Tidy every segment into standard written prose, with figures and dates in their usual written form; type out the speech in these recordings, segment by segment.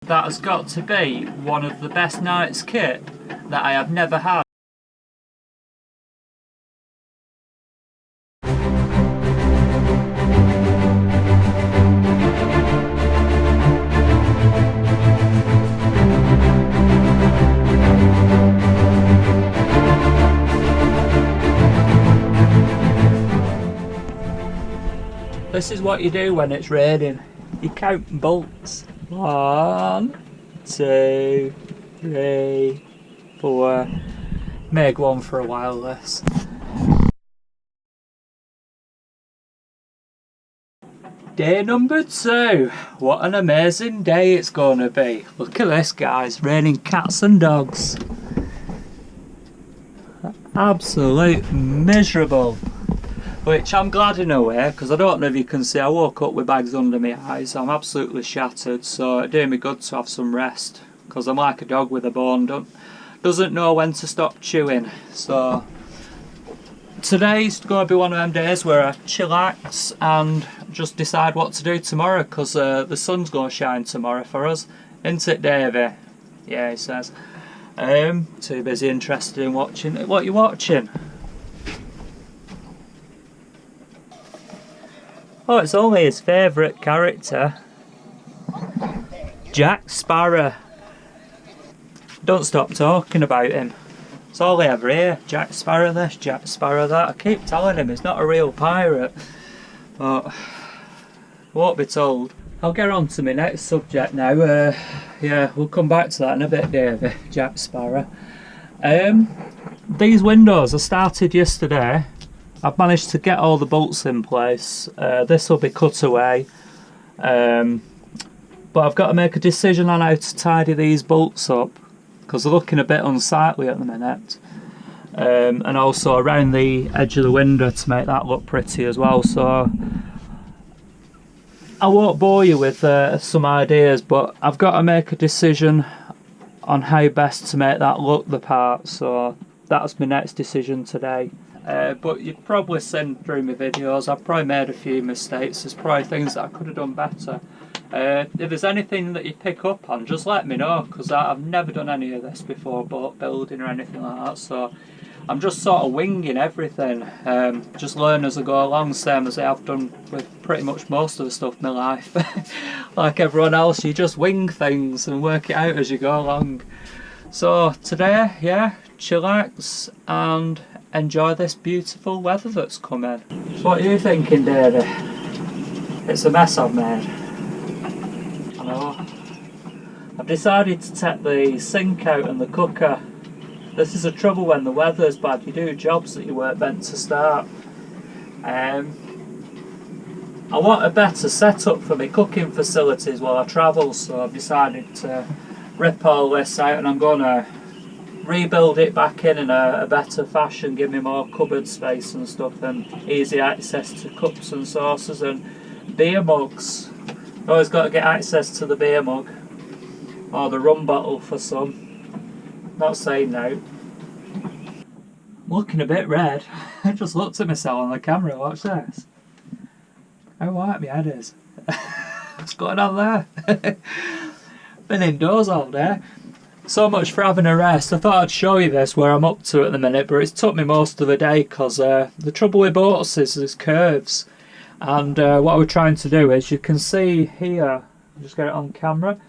that has got to be one of the best night's kit that I have never had. This is what you do when it's raining. You count bolts. 1, 2, 3, 4. Make one for a while, this. Day number 2. What an amazing day it's going to be. Look at this, guys. Raining cats and dogs. Absolute miserable. Which I'm glad in a way, because I don't know if you can see, I woke up with bags under my eyes. I'm absolutely shattered, so it did me good to have some rest, because I'm like a dog with a bone, doesn't know when to stop chewing. So today's going to be one of them days where I chillax and just decide what to do tomorrow, because the sun's going to shine tomorrow for us, isn't it, Davey? Yeah, he says. Too busy interested in watching. What are you watching? Oh, it's only his favourite character, Jack Sparrow. Don't stop talking about him. It's all I ever hear. Jack Sparrow this, Jack Sparrow that. I keep telling him he's not a real pirate, but I won't be told. I'll get on to my next subject now. Yeah, we'll come back to that in a bit, Davey. Jack Sparrow. These windows I started yesterday. I've managed to get all the bolts in place. This will be cut away, but I've got to make a decision on how to tidy these bolts up, because they're looking a bit unsightly at the minute, and also around the edge of the window to make that look pretty as well. So I won't bore you with some ideas, but I've got to make a decision on how best to make that look the part, so that's my next decision today. But you've probably seen through my videos, I've probably made a few mistakes. There's probably things that I could have done better. If there's anything that you pick up on, just let me know, because I've never done any of this before, boat building or anything like that, so I'm just sort of winging everything. Just learn as I go along, same as I have done with pretty much most of the stuff in my life. Like everyone else, you just wing things and work it out as you go along. So today, yeah, chillax and enjoy this beautiful weather that's coming. So what are you thinking, Davey? It's a mess I've made. I know. I've decided to take the sink out and the cooker. This is the trouble when the weather's bad. You do jobs that you weren't meant to start. I want a better setup for my cooking facilities while I travel, so I've decided to rip all this out and I'm going to rebuild it back in a better fashion, give me more cupboard space and stuff, and easy access to cups and saucers and beer mugs. Always got to get access to the beer mug or the rum bottle for some. Not saying no. I'm looking a bit red. I just looked at myself on the camera. Watch this. How white my head is. What's going on there? Been indoors all day. So much for having a rest. I thought I'd show you this where I'm up to at the minute, but it's took me most of the day because the trouble with boats is there's curves, and what we're trying to do is, you can see here, I'll just get it on camera,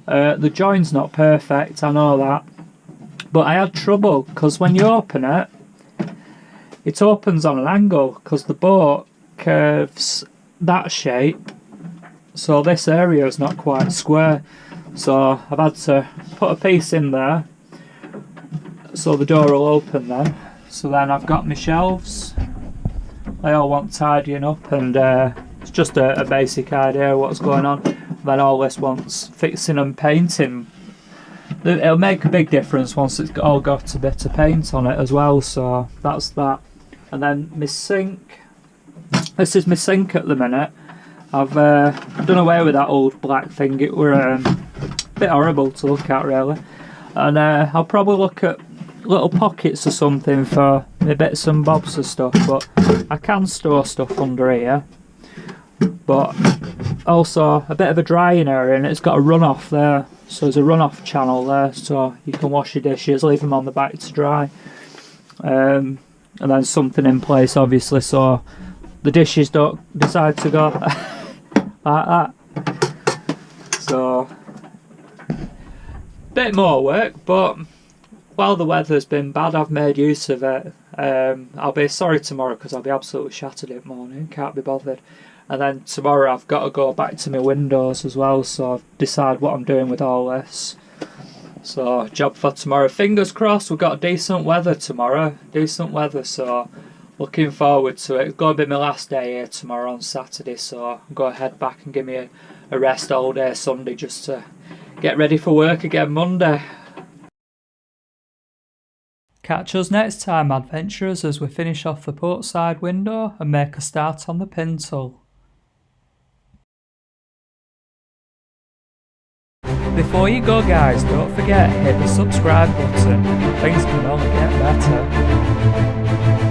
the join's not perfect, I know that, but I had trouble because when you open it, it opens on an angle because the boat curves that shape, so this area is not quite square. So I've had to put a piece in there so the door will open then. So then I've got my shelves. They all want tidying up, and it's just a basic idea of what's going on. Then all this wants fixing and painting. It'll make a big difference once it's all got a bit of paint on it as well, so that's that. And then my sink. This is my sink at the minute. I've done away with that old black thing. It were a bit horrible to look at, really. And I'll probably look at little pockets or something for my bits and bobs of stuff, but I can store stuff under here. But also a bit of a drying area, and it's got a runoff there So there's a runoff channel there, so you can wash your dishes, leave them on the back to dry. And then something in place, obviously, so the dishes don't decide to go like that. So, bit more work, but while the weather's been bad, I've made use of it. I'll be sorry tomorrow because I'll be absolutely shattered in the morning, can't be bothered. And then tomorrow I've got to go back to my windows as well, so I've decided what I'm doing with all this. So, job for tomorrow. Fingers crossed, we've got decent weather tomorrow. Decent weather, so looking forward to it. It's going to be my last day here tomorrow on Saturday, so I'm going to head back and give me a rest all day Sunday just to get ready for work again Monday. Catch us next time, adventurers, as we finish off the port side window and make a start on the pintle. Before you go guys, don't forget hit the subscribe button, things can only get better.